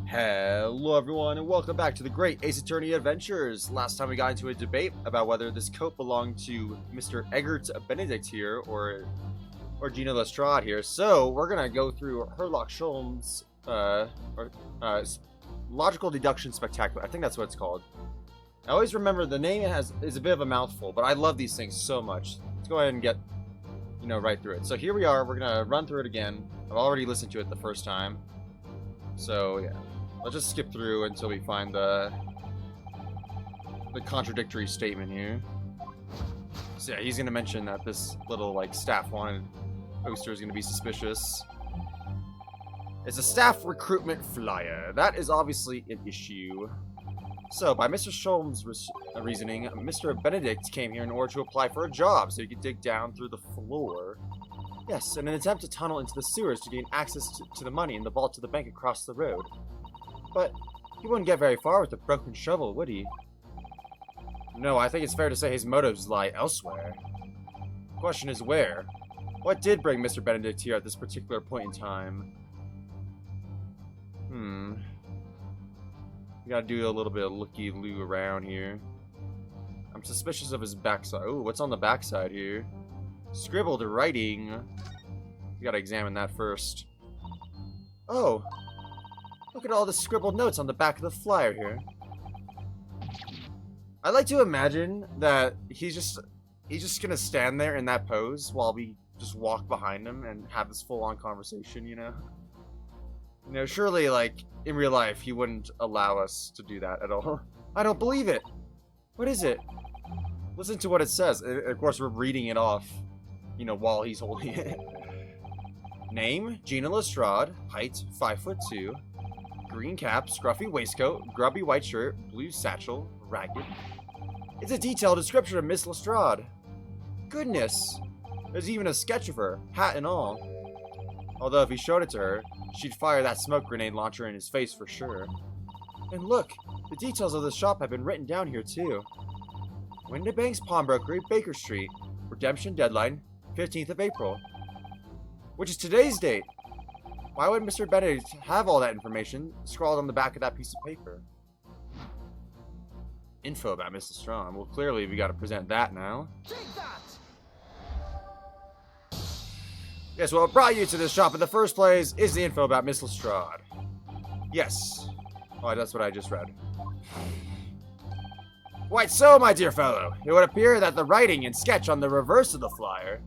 Hello everyone and welcome back to the Great Ace Attorney Adventures. Last time we got into a debate about whether this coat belonged to Mr. Eggert Benedict here or Gina Lestrade here. So we're gonna go through Herlock Sholmes' Logical Deduction Spectacular. I think that's what it's called. I always remember the name is a bit of a mouthful, but I love these things so much. Let's go ahead and get right through it. So here we are. We're gonna run through it again. I've already listened to it the first time, so yeah. Let's just skip through until we find the contradictory statement here. So yeah, he's gonna mention that this little staff wanted poster is gonna be suspicious. It's a staff recruitment flyer. That is obviously an issue. So by Mr. Sholmes' reasoning, Mr. Benedict came here in order to apply for a job so he could dig down through the floor. Yes, in an attempt to tunnel into the sewers to gain access to the money in the vault to the bank across the road. But he wouldn't get very far with a broken shovel, would he? No, I think it's fair to say his motives lie elsewhere. The question is where? What did bring Mr. Benedict here at this particular point in time? We gotta do a little bit of looky-loo around here. I'm suspicious of his backside. Oh, what's on the backside here? Scribbled writing. We gotta examine that first. Oh! Look at all the scribbled notes on the back of the flyer here. I like to imagine that he's just gonna stand there in that pose while we just walk behind him and have this full-on conversation, you know? Surely, in real life, he wouldn't allow us to do that at all. I don't believe it! What is it? Listen to what it says. Of course, we're reading it off, while he's holding it. Name, Gina Lestrade. Height, 5'2". Green cap, scruffy waistcoat, grubby white shirt, blue satchel, ragged. It's a detailed description of Miss Lestrade. Goodness! There's even a sketch of her, hat and all. Although if he showed it to her, she'd fire that smoke grenade launcher in his face for sure. And look, the details of the shop have been written down here too. Windibank's Pawnbrokery, Baker Street. Redemption deadline, 15th of April. Which is today's date. Why would Mr. Benedict have all that information scrawled on the back of that piece of paper? Info about Miss Lestrade. Well, clearly we gotta present that now. Take that! Yes, what brought you to this shop in the first place is the info about Miss Lestrade. Yes. Oh, that's what I just read. Quite so, my dear fellow. It would appear that the writing and sketch on the reverse of the flyer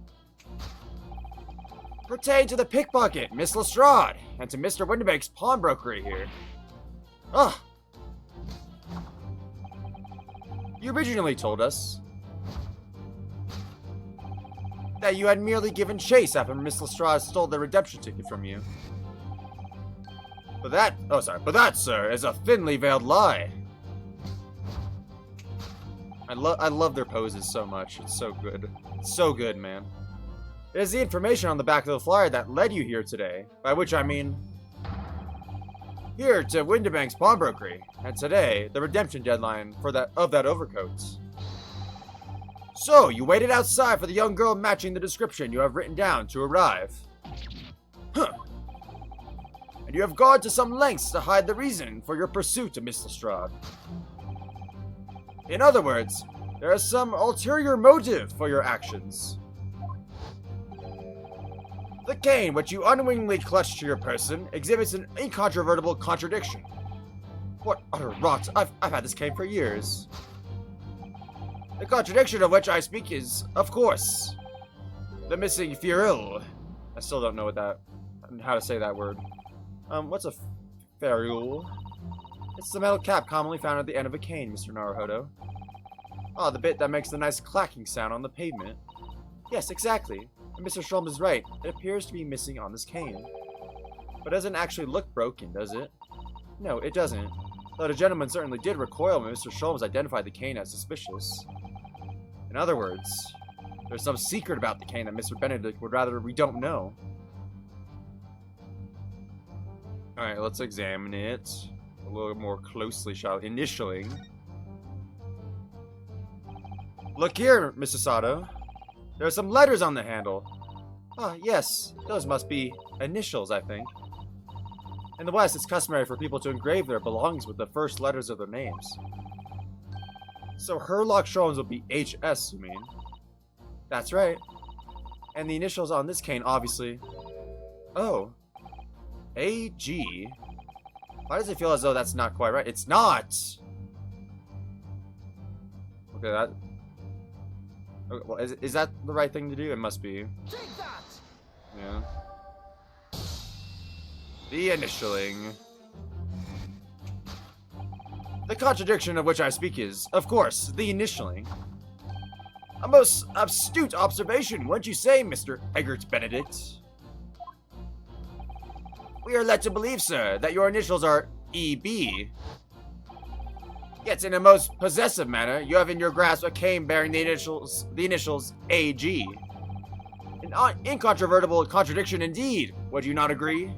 pertain to the pickpocket, Miss Lestrade, and to Mr. Windibank's pawnbrokery here. Ugh. You originally told us that you had merely given chase after Miss Lestrade stole the redemption ticket from you. But that, sir, is a thinly veiled lie. I love their poses so much. It's so good. It's so good, man. It is the information on the back of the flyer that led you here today, by which I mean here to Windibank's pawnbrokery, and today the redemption deadline of that overcoat. So you waited outside for the young girl matching the description you have written down to arrive. Huh. And you have gone to some lengths to hide the reason for your pursuit of Miss Lestrade. In other words, there is some ulterior motive for your actions. The cane, which you unwittingly clutched to your person, exhibits an incontrovertible contradiction. What utter rot! I've had this cane for years. The contradiction of which I speak is, of course, the missing ferrule. I still don't know how to say that word. What's a ferrule? It's the metal cap commonly found at the end of a cane, Mr. Naruhodo. Ah, the bit that makes the nice clacking sound on the pavement. Yes, exactly. And Mr. Sholmes is right. It appears to be missing on this cane. But it doesn't actually look broken, does it? No, it doesn't. Though the gentleman certainly did recoil when Mr. Sholmes identified the cane as suspicious. In other words, there's some secret about the cane that Mr. Benedict would rather we don't know. Alright, let's examine it a little more closely, shall we? Initially. Look here, Mr. Sato. There are some letters on the handle. Ah, yes. Those must be initials, I think. In the West, it's customary for people to engrave their belongings with the first letters of their names. So Herlock Sholmes would be HS, you mean? That's right. And the initials on this cane, obviously. Oh. AG? Why does it feel as though that's not quite right? It's not! Okay, that... Okay, well, is that the right thing to do? It must be. Take that! Yeah. The initialing. The contradiction of which I speak is, of course, the initialing. A most astute observation, wouldn't you say, Mr. Eggert Benedict? We are led to believe, sir, that your initials are EB. Yet, in a most possessive manner, you have in your grasp a cane bearing the initials AG. An incontrovertible contradiction indeed, would you not agree?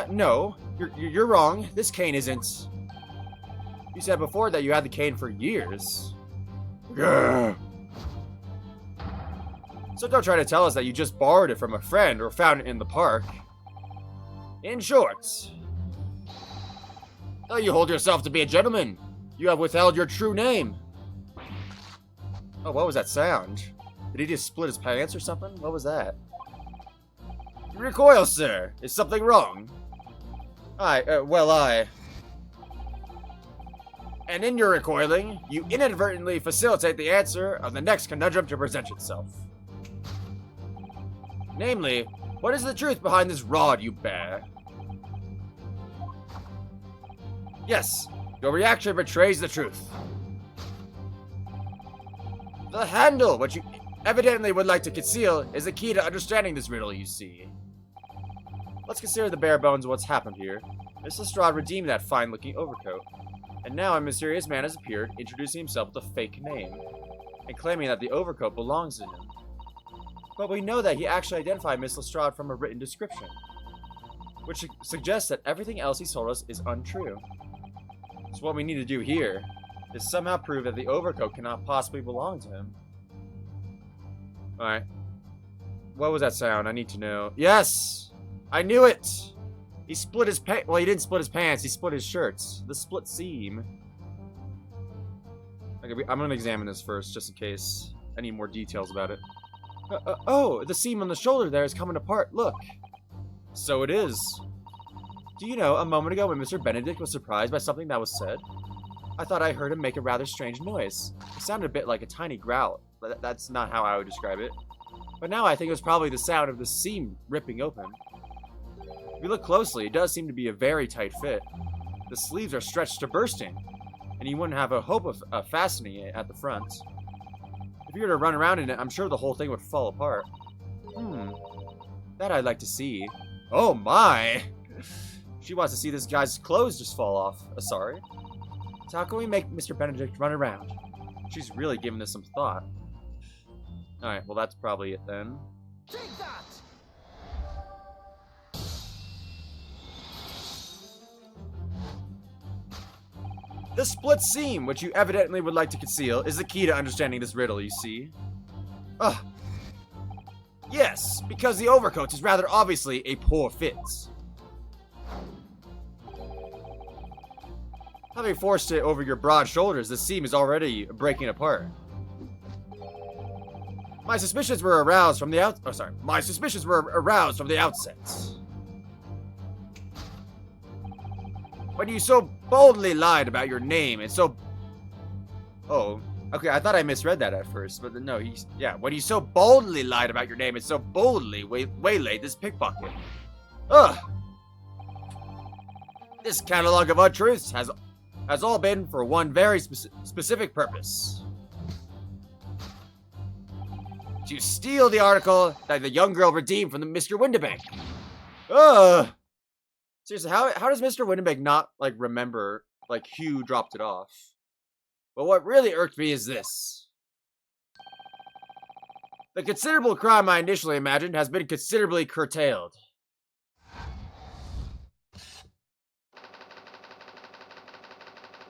No, you're wrong. This cane isn't. You said before that you had the cane for years. Grr. So don't try to tell us that you just borrowed it from a friend or found it in the park. In short, though you hold yourself to be a gentleman, you have withheld your true name. Oh, what was that sound? Did he just split his pants or something? What was that? You recoil, sir. Is something wrong? And in your recoiling, you inadvertently facilitate the answer of the next conundrum to present itself. Namely, what is the truth behind this rod you bear? Yes, your reaction betrays the truth. The handle, which you evidently would like to conceal, is the key to understanding this riddle, you see. Let's consider the bare bones of what's happened here. Miss Lestrade redeemed that fine-looking overcoat. And now a mysterious man has appeared, introducing himself with a fake name, and claiming that the overcoat belongs to him. But we know that he actually identified Miss Lestrade from a written description, which suggests that everything else he's told us is untrue. So what we need to do here is somehow prove that the overcoat cannot possibly belong to him. Alright. What was that sound? I need to know. Yes! I knew it! He split his pants. Well, he didn't split his pants. He split his shirts. The split seam. Okay, I'm going to examine this first, just in case I need more details about it. Oh, the seam on the shoulder there is coming apart. Look. So it is. Do you know, a moment ago when Mr. Benedict was surprised by something that was said, I thought I heard him make a rather strange noise. It sounded a bit like a tiny growl, but that's not how I would describe it. But now I think it was probably the sound of the seam ripping open. If you look closely, it does seem to be a very tight fit. The sleeves are stretched to bursting, and you wouldn't have a hope of fastening it at the front. If you were to run around in it, I'm sure the whole thing would fall apart. That I'd like to see. Oh my! She wants to see this guy's clothes just fall off. Sorry. So how can we make Mr. Benedict run around? She's really giving this some thought. Alright, well that's probably it then. Take that! The split seam, which you evidently would like to conceal, is the key to understanding this riddle, you see. Ugh. Yes, because the overcoat is rather obviously a poor fit. Having forced it over your broad shoulders, the seam is already breaking apart. My suspicions were aroused from the outset. When you so boldly lied about your name and so... Oh, okay, I thought I misread that at first, but no, when you so boldly lied about your name and so boldly waylaid this pickpocket. Ugh! This catalog of untruths has all been for one very specific purpose. To steal the article that the young girl redeemed from the Mr. Windibank. Ugh! Seriously, how does Mr. Windibank not, like, remember, like, Hugh dropped it off? But what really irked me is this. The considerable crime I initially imagined has been considerably curtailed.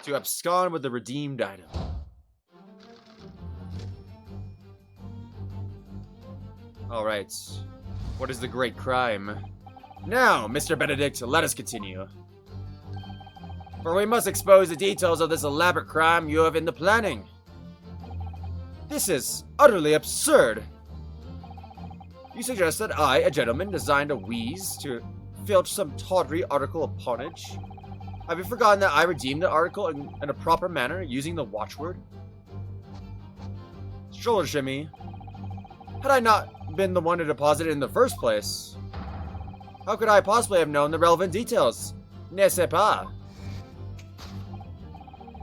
To abscond with the redeemed item. Alright. What is the great crime? Now, Mr. Benedict, let us continue. For we must expose the details of this elaborate crime you have in the planning. This is utterly absurd. You suggest that I, a gentleman, designed a wheeze to filch some tawdry article of pawnage? Have you forgotten that I redeemed the article in a proper manner using the watchword? Shoulder shimmy. Had I not been the one to deposit it in the first place, how could I possibly have known the relevant details? Ne sais pas.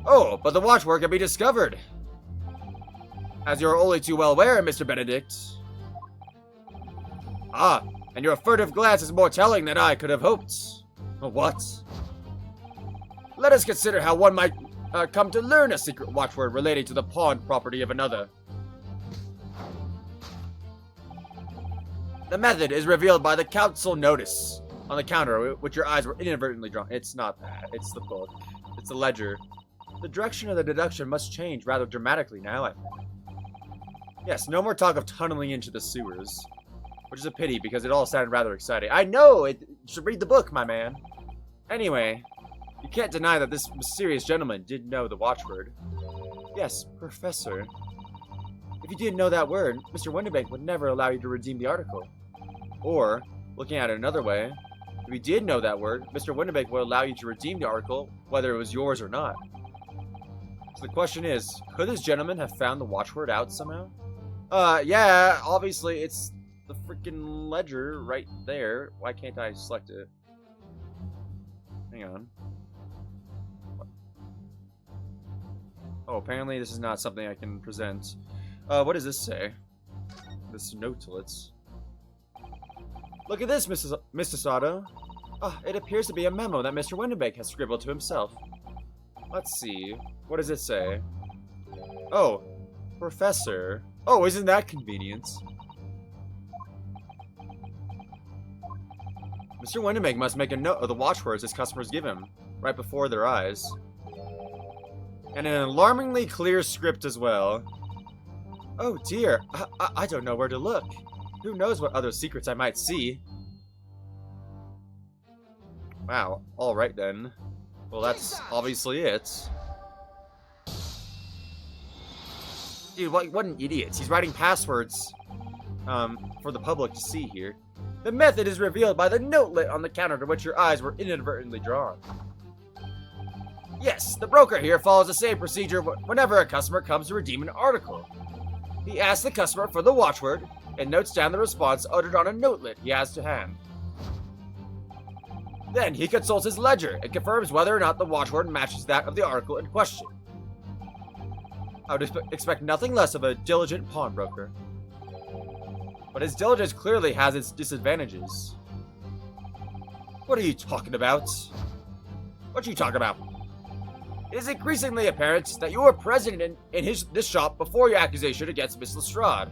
Oh, but the watchword can be discovered. As you are only too well aware, Mr. Benedict. Ah, and your furtive glance is more telling than I could have hoped. What? Let us consider how one might come to learn a secret watchword relating to the pawned property of another. The method is revealed by the council notice on the counter, which your eyes were inadvertently drawn. It's not that. It's the book. It's the ledger. The direction of the deduction must change rather dramatically now, I think. Yes, no more talk of tunneling into the sewers. Which is a pity, because it all sounded rather exciting. I know! You should read the book, my man. Anyway, you can't deny that this mysterious gentleman did know the watchword. Yes, Professor. If you didn't know that word, Mr. Winterbank would never allow you to redeem the article. Or, looking at it another way, if you did know that word, Mr. Winterbank would allow you to redeem the article, whether it was yours or not. So the question is, could this gentleman have found the watchword out somehow? Yeah, obviously it's the freaking ledger right there. Why can't I select it? Hang on. Oh, apparently this is not something I can present. What does this say? This notelets. Look at this, Mr. Sato. It appears to be a memo that Mr. Winterbank has scribbled to himself. Let's see. What does it say? Oh, Professor. Oh, isn't that convenient? Mr. Winterbank must make a note of the watchwords his customers give him, right before their eyes. And an alarmingly clear script as well. Oh dear, I don't know where to look. Who knows what other secrets I might see? Wow, alright then. Well, that's obviously it. Dude, what an idiot. He's writing passwords for the public to see here. The method is revealed by the notelet on the counter to which your eyes were inadvertently drawn. Yes, the broker here follows the same procedure whenever a customer comes to redeem an article. He asks the customer for the watchword and notes down the response uttered on a notelet he has to hand. Then he consults his ledger and confirms whether or not the watchword matches that of the article in question. I would expect nothing less of a diligent pawnbroker. But his diligence clearly has its disadvantages. What are you talking about? What you talking about? It is increasingly apparent that you were present in this shop before your accusation against Miss Lestrade.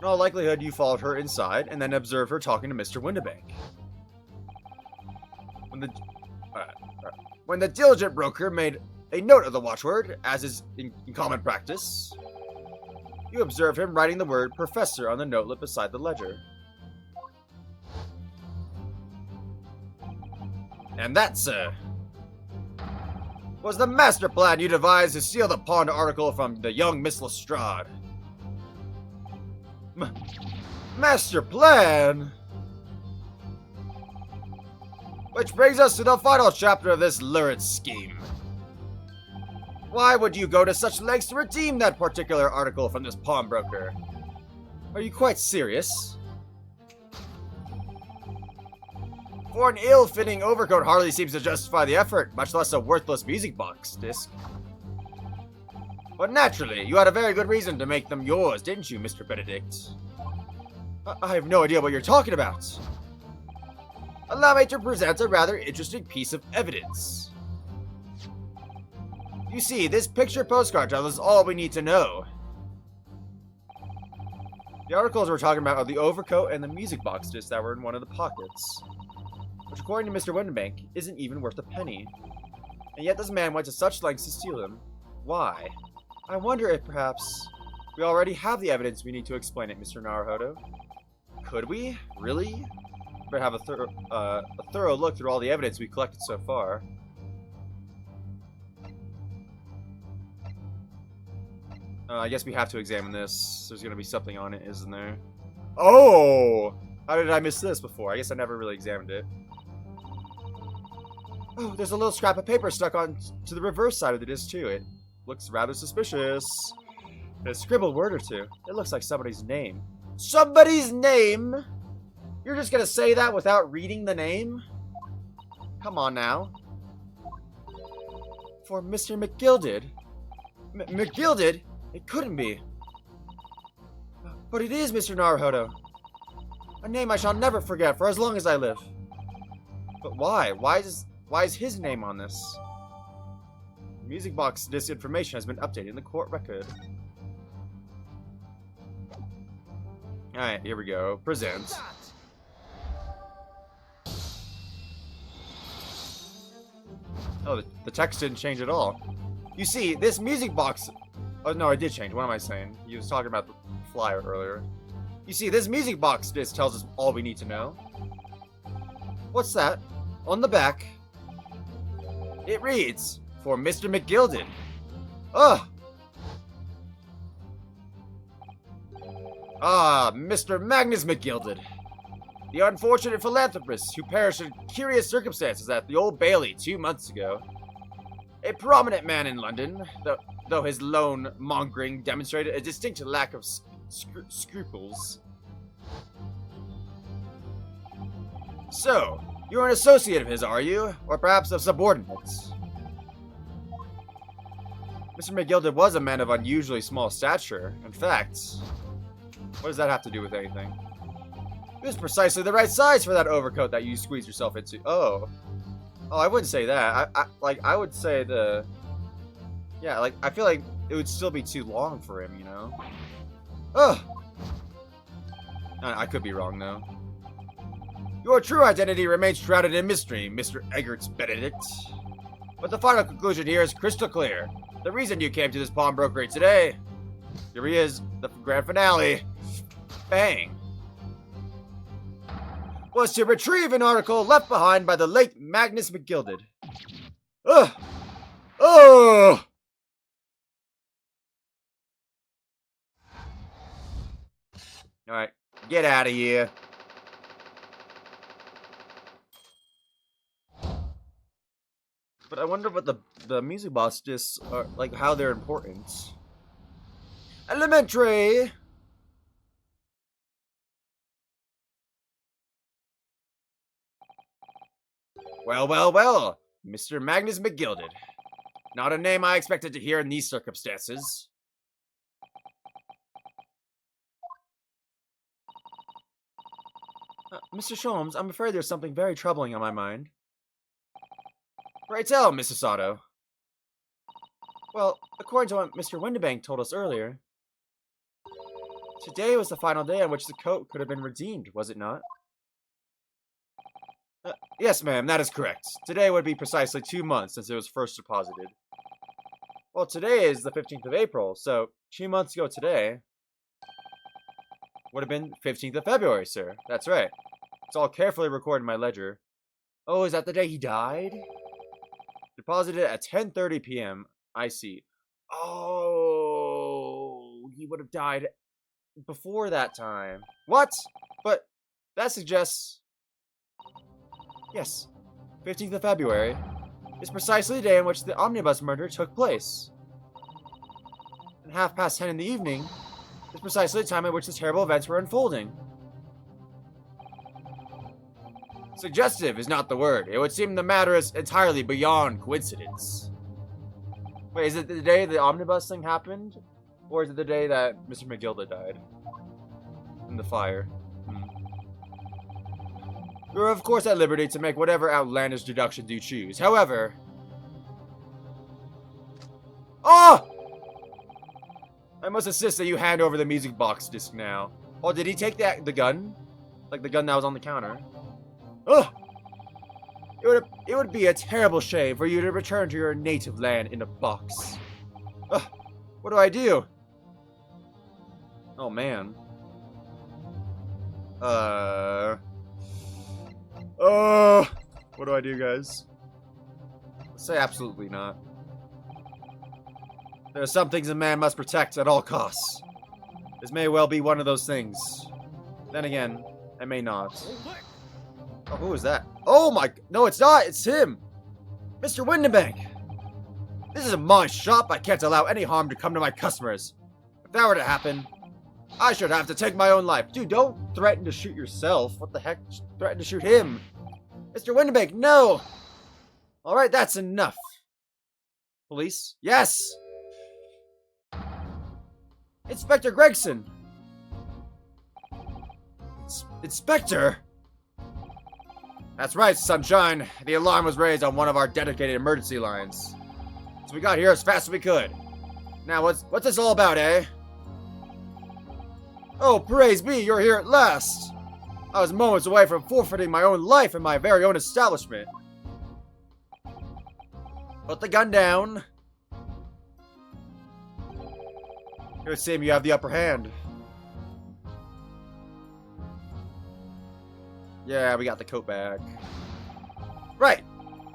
In all likelihood, you followed her inside and then observed her talking to Mr. Winterbank. When the diligent broker made a note of the watchword, as is in common practice, you observed him writing the word Professor on the notelet beside the ledger. And that, sir, was the master plan you devised to steal the pawned article from the young Miss Lestrade. Master plan? Which brings us to the final chapter of this lurid scheme. Why would you go to such lengths to redeem that particular article from this pawnbroker? Are you quite serious? For an ill-fitting overcoat hardly seems to justify the effort, much less a worthless music box disc. But naturally, you had a very good reason to make them yours, didn't you, Mr. Benedict? I have no idea what you're talking about. Allow me to present a rather interesting piece of evidence. You see, this picture postcard tells us all we need to know. The articles we're talking about are the overcoat and the music box disc that were in one of the pockets, which according to Mr. Winterbank isn't even worth a penny. And yet this man went to such lengths to steal them. Why? I wonder if perhaps We already have the evidence we need to explain it, Mr. Naruhodo. Could we? Really? Better have a thorough look through all the evidence we've collected so far. I guess we have to examine this. There's gonna be something on it, isn't there? Oh! How did I miss this before? I guess I never really examined it. Oh, there's a little scrap of paper stuck on to the reverse side of the disc too. It looks rather suspicious. A scribbled word or two. It looks like somebody's name. Somebody's name? You're just gonna say that without reading the name? Come on now. For Mr. McGilded? McGilded? It couldn't be. But it is Mr. Naruhodo. A name I shall never forget for as long as I live. But why? Why is his name on this? Music box disc information has been updated in the court record. Alright, here we go. Present. Oh, the text didn't change at all. You see, this music box... Oh, no, it did change. What am I saying? You was talking about the flyer earlier. You see, this music box disc tells us all we need to know. What's that? On the back, it reads, for Mr. McGilded. Ugh! Ah, Mr. Magnus McGilded. The unfortunate philanthropist who perished in curious circumstances at the Old Bailey 2 months ago. A prominent man in London, though his lone mongering demonstrated a distinct lack of scruples. So, you're an associate of his, are you? Or perhaps a subordinate? Mr. McGilded was a man of unusually small stature. In fact, what does that have to do with anything? He was precisely the right size for that overcoat that you squeezed yourself into. Oh, I wouldn't say that. I would say yeah, like, I feel like it would still be too long for him, you know? Ugh! I could be wrong, though. Your true identity remains shrouded in mystery, Mr. Eggert Benedict. But the final conclusion here is crystal clear. The reason you came to this pawnbrokery today... Here he is, the grand finale. Bang! Was to retrieve an article left behind by the late Magnus McGilded. Ugh! Ugh! Alright, get out of here. But I wonder what the music box discs are, like, how they're important. Elementary! Well, well, well, Mr. Magnus McGilded. Not a name I expected to hear in these circumstances. Mr. Sholmes, I'm afraid there's something very troubling on my mind. Pray tell, Mrs. Otto. Well, according to what Mr. Windibank told us earlier, today was the final day on which the coat could have been redeemed, was it not? Yes, ma'am, that is correct. Today would be precisely 2 months since it was first deposited. Well, today is the 15th of April, so 2 months ago today would have been 15th of February, sir. That's right. It's all carefully recorded in my ledger. Oh, is that the day he died? Deposited at 10:30 p.m. I see. Oh, he would have died before that time. What? But that suggests... Yes, 15th of February is precisely the day in which the omnibus murder took place. And 10:30 in the evening is precisely the time at which the terrible events were unfolding. Suggestive is not the word. It would seem the matter is entirely beyond coincidence. Wait, is it the day the omnibus thing happened? Or is it the day that Mr. McGilded died? In the fire? You're of course at liberty to make whatever outlandish deductions you choose. However... Oh! I must insist that you hand over the music box disc now. Oh, did he take the gun? Like the gun that was on the counter? Ugh! It would be a terrible shame for you to return to your native land in a box. Ugh! What do I do? Oh, man. What do I do, guys? Let's say absolutely not. There are some things a man must protect at all costs. This may well be one of those things. Then again, it may not. Oh, who is that? Oh my... No, it's not! It's him! Mr. Windenbank! This is my shop. I can't allow any harm to come to my customers. If that were to happen, I should have to take my own life. Dude, don't threaten to shoot yourself. What the heck? Just threaten to shoot him. Mr. Windenbank, no! Alright, that's enough. Police? Yes! Inspector Gregson! Inspector? That's right, sunshine. The alarm was raised on one of our dedicated emergency lines. So we got here as fast as we could. Now, what's this all about, eh? Oh, praise be, you're here at last! I was moments away from forfeiting my own life in my very own establishment. Put the gun down. It would seem you have the upper hand. Yeah, we got the coat back. Right!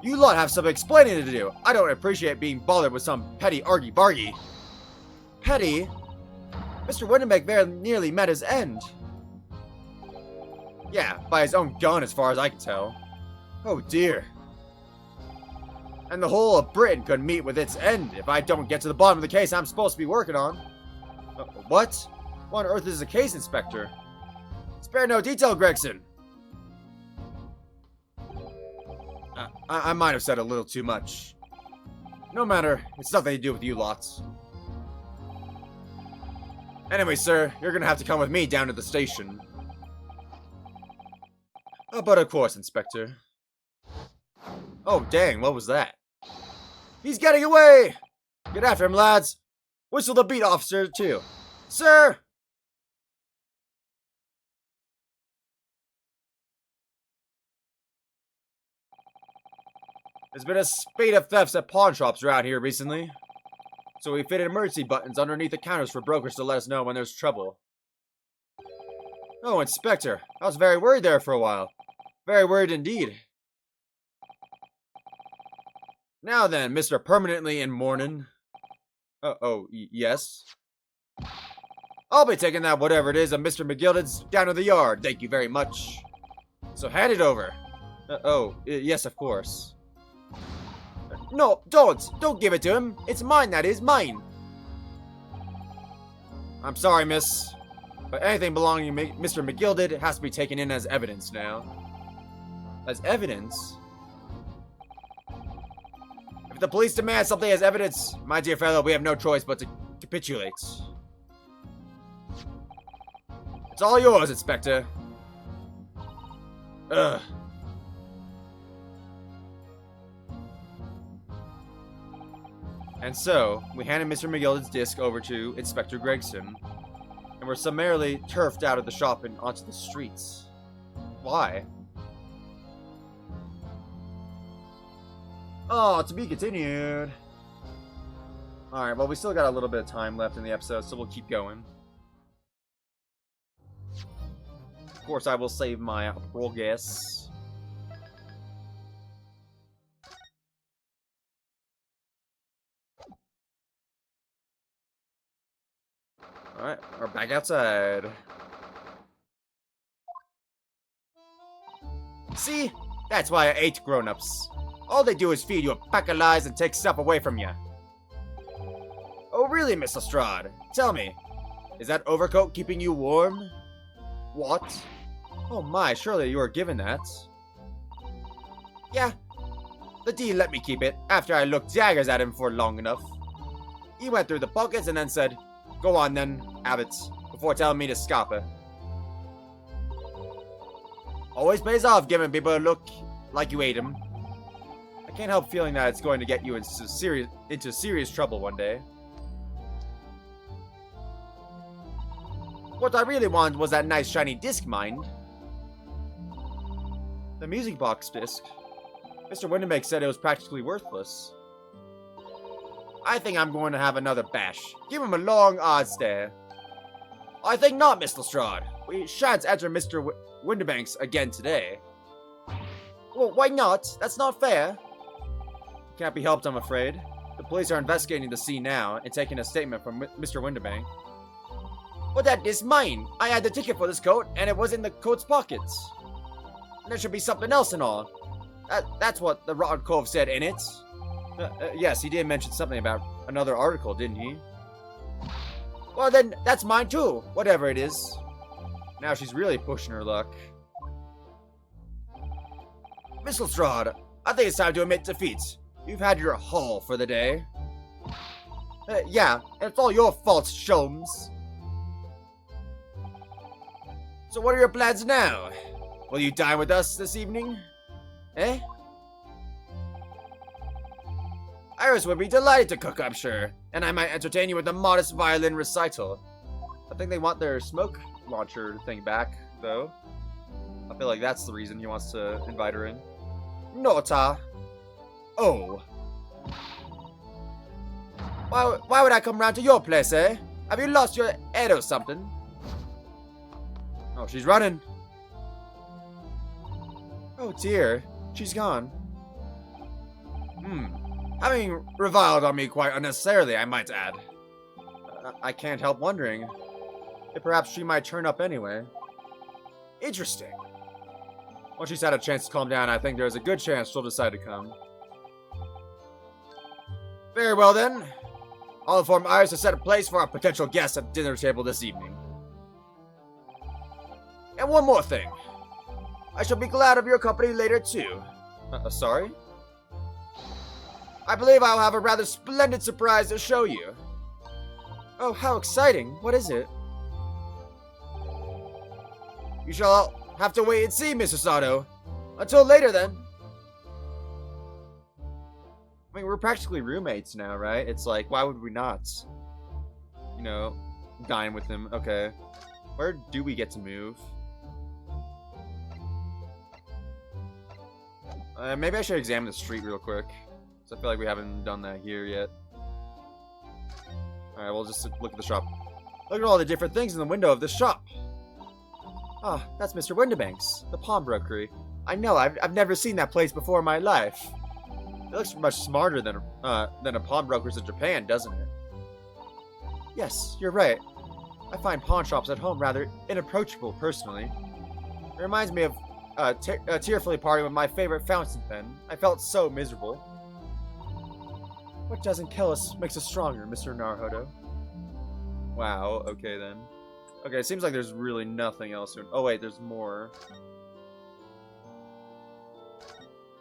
You lot have some explaining to do. I don't appreciate being bothered with some petty argy-bargy. Petty? Mr. Windenbank very nearly met his end. Yeah, by his own gun as far as I can tell. Oh dear. And the whole of Britain could meet with its end if I don't get to the bottom of the case I'm supposed to be working on. What? What on earth is the case, Inspector? Spare no detail, Gregson. I might have said a little too much. No matter, it's nothing to do with you lots. Anyway, sir, you're gonna have to come with me down to the station. Oh, but of course, Inspector. Oh, dang, what was that? He's getting away! Get after him, lads! Whistle the beat officer, too. Sir! There's been a spate of thefts at pawn shops around here recently. So we fitted emergency buttons underneath the counters for brokers to let us know when there's trouble. Oh, Inspector. I was very worried there for a while. Very worried indeed. Now then, Mr. Permanently in mourning. Yes? I'll be taking that whatever it is of Mr. McGilded's down to the yard. Thank you very much. So hand it over. Yes, of course. No, don't give it to him. It's mine, that is, mine. I'm sorry, miss, but anything belonging to Mr. McGilded has to be taken in as evidence now. As evidence? If the police demand something as evidence, my dear fellow, we have no choice but to capitulate. It's all yours, Inspector. Ugh. And so, we handed Mr. McGilded's disc over to Inspector Gregson, and were summarily turfed out of the shop and onto the streets. Why? Oh, to be continued. Alright, well, we still got a little bit of time left in the episode, so we'll keep going. Of course, I will save my progress. Alright, we're back outside. See? That's why I hate grown-ups. All they do is feed you a pack of lies and take stuff away from you. Oh really, Miss Lestrade? Tell me, is that overcoat keeping you warm? What? Oh my, surely you were given that. Yeah. The Dean let me keep it after I looked daggers at him for long enough. He went through the pockets and then said, "Go on then, have it," before telling me to scalp it. Always pays off giving people a look like you ate them. I can't help feeling that it's going to get you into serious trouble one day. What I really wanted was that nice shiny disc, mind. The music box disc. Mr. Windenbank said it was practically worthless. I think I'm going to have another bash. Give him a long odd stare. I think not, Miss Lestrade. We shan't enter Mr. Windibank's again today. Well, why not? That's not fair. Can't be helped, I'm afraid. The police are investigating the scene now and taking a statement from Mr. Windibank. But that is mine. I had the ticket for this coat, and it was in the coat's pockets. There should be something else and all. That's what the Rotten Cove said in it. Yes, he did mention something about another article, didn't he? Well, then, that's mine too, whatever it is. Now she's really pushing her luck. Miss Lestrade, I think it's time to admit defeat. You've had your haul for the day. Yeah, and it's all your fault, Sholmes. So what are your plans now? Will you dine with us this evening? Eh? Iris would be delighted to cook, I'm sure, and I might entertain you with a modest violin recital. I think they want their smoke launcher thing back, though. I feel like that's the reason he wants to invite her in. Nota. Oh. Why would I come round to your place, eh? Have you lost your head or something? Oh, she's running. Oh dear, she's gone. Having reviled on me quite unnecessarily, I might add. I can't help wondering if perhaps she might turn up anyway. Interesting. Once she's had a chance to calm down, I think there's a good chance she'll decide to come. Very well then. I'll inform Iris to set a place for our potential guests at the dinner table this evening. And one more thing. I shall be glad of your company later too. Sorry? I believe I'll have a rather splendid surprise to show you. Oh, how exciting. What is it? You shall have to wait and see, Mr. Sato. Until later, then. I mean, we're practically roommates now, right? It's like, why would we not, you know, dine with him? Okay. Where do we get to move? Maybe I should examine the street real quick. I feel like we haven't done that here yet. Alright, we'll just look at the shop. Look at all the different things in the window of this shop. Ah, that's Mr. Windibank's, the pawnbrokery. I know, I've never seen that place before in my life. It looks much smarter than a pawnbroker's in Japan, doesn't it? Yes, you're right. I find pawn shops at home rather inapproachable, personally. It reminds me of tearfully parting with my favorite fountain pen. I felt so miserable. What doesn't kill us makes us stronger, Mr. Naruhodo. Wow, okay then. Okay, it seems like there's really nothing else. Oh wait, there's more.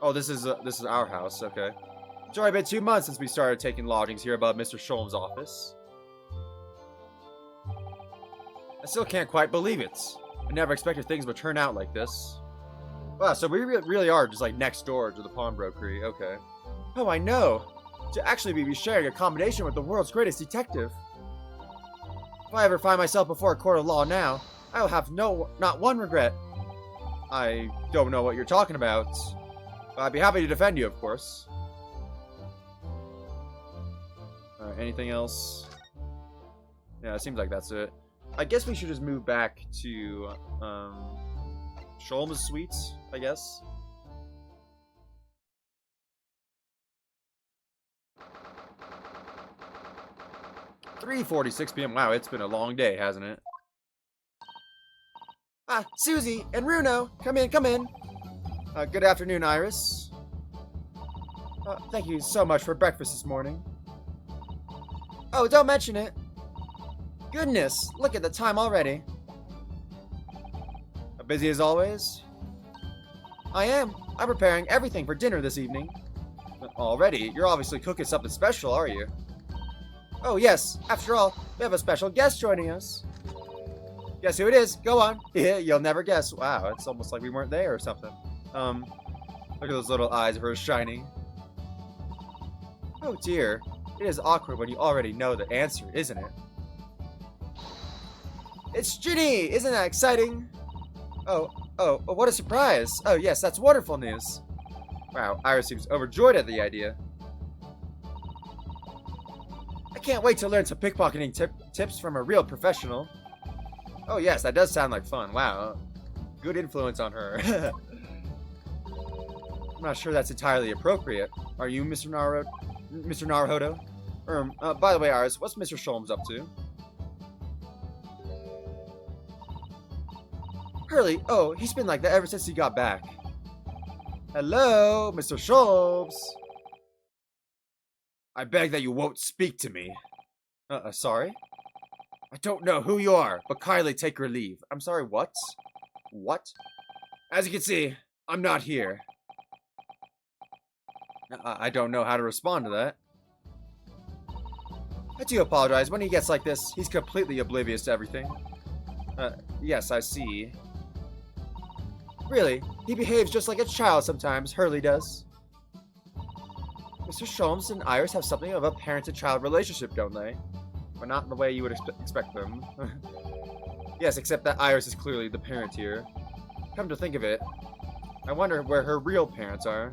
Oh, this is our house, okay. It's already been 2 months since we started taking lodgings here above Mr. Sholmes' office. I still can't quite believe it. I never expected things would turn out like this. Wow, so we really are just like next door to the pawnbrokery, okay. Oh, I know. To actually be sharing accommodation with the world's greatest detective. If I ever find myself before a court of law now, I will have not one regret. I don't know what you're talking about. But I'd be happy to defend you, of course. Anything else? Yeah, it seems like that's it. I guess we should just move back to Sholmes' suites, I guess. "3:46 p.m. Wow, it's been a long day, hasn't it? Ah, Susie and Runo, come in, come in. Good afternoon, Iris. Thank you so much for breakfast this morning. Oh, don't mention it. Goodness, look at the time already. Busy as always? I am. I'm preparing everything for dinner this evening. Already? You're obviously cooking something special, are you? Oh, yes. After all, we have a special guest joining us. Guess who it is? Go on. Yeah, you'll never guess. Wow, it's almost like we weren't there or something. Look at those little eyes of hers shining. Oh dear. It is awkward when you already know the answer, isn't it? It's Ginny! Isn't that exciting? Oh, what a surprise. Oh yes, that's wonderful news. Wow, Iris seems overjoyed at the idea. I can't wait to learn some pickpocketing tips from a real professional. Oh yes, that does sound like fun. Wow. Good influence on her. I'm not sure that's entirely appropriate. Are you Mr. Naruhodo? By the way, Iris, what's Mr. Sholmes up to? Hurley? Oh, he's been like that ever since he got back. Hello, Mr. Sholmes. I beg that you won't speak to me. Sorry? I don't know who you are, but kindly take your leave. I'm sorry, what? What? As you can see, I'm not here. I don't know how to respond to that. I do apologize. When he gets like this, he's completely oblivious to everything. Yes, I see. Really, he behaves just like a child sometimes, Hurley does. Mr. Sholmes and Iris have something of a parent-to-child relationship, don't they? But not in the way you would expect them. Yes, except that Iris is clearly the parent here. Come to think of it, I wonder where her real parents are.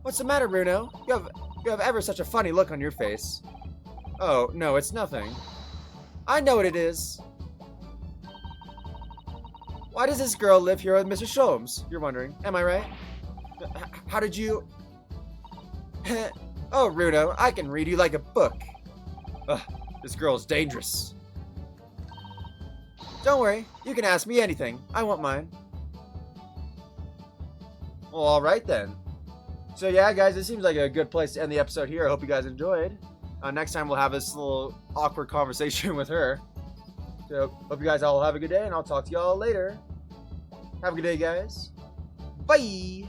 What's the matter, Runo? You have ever such a funny look on your face. Oh, no, it's nothing. I know what it is. Why does this girl live here with Mr. Sholmes? You're wondering. Am I right? How did you... Oh, Runo, I can read you like a book. Ugh, this girl's dangerous. Don't worry, you can ask me anything. I won't mind. Well, alright then. So yeah, guys, it seems like a good place to end the episode here. I hope you guys enjoyed. Next time we'll have this little awkward conversation with her. So, hope you guys all have a good day, and I'll talk to y'all later. Have a good day, guys. Bye!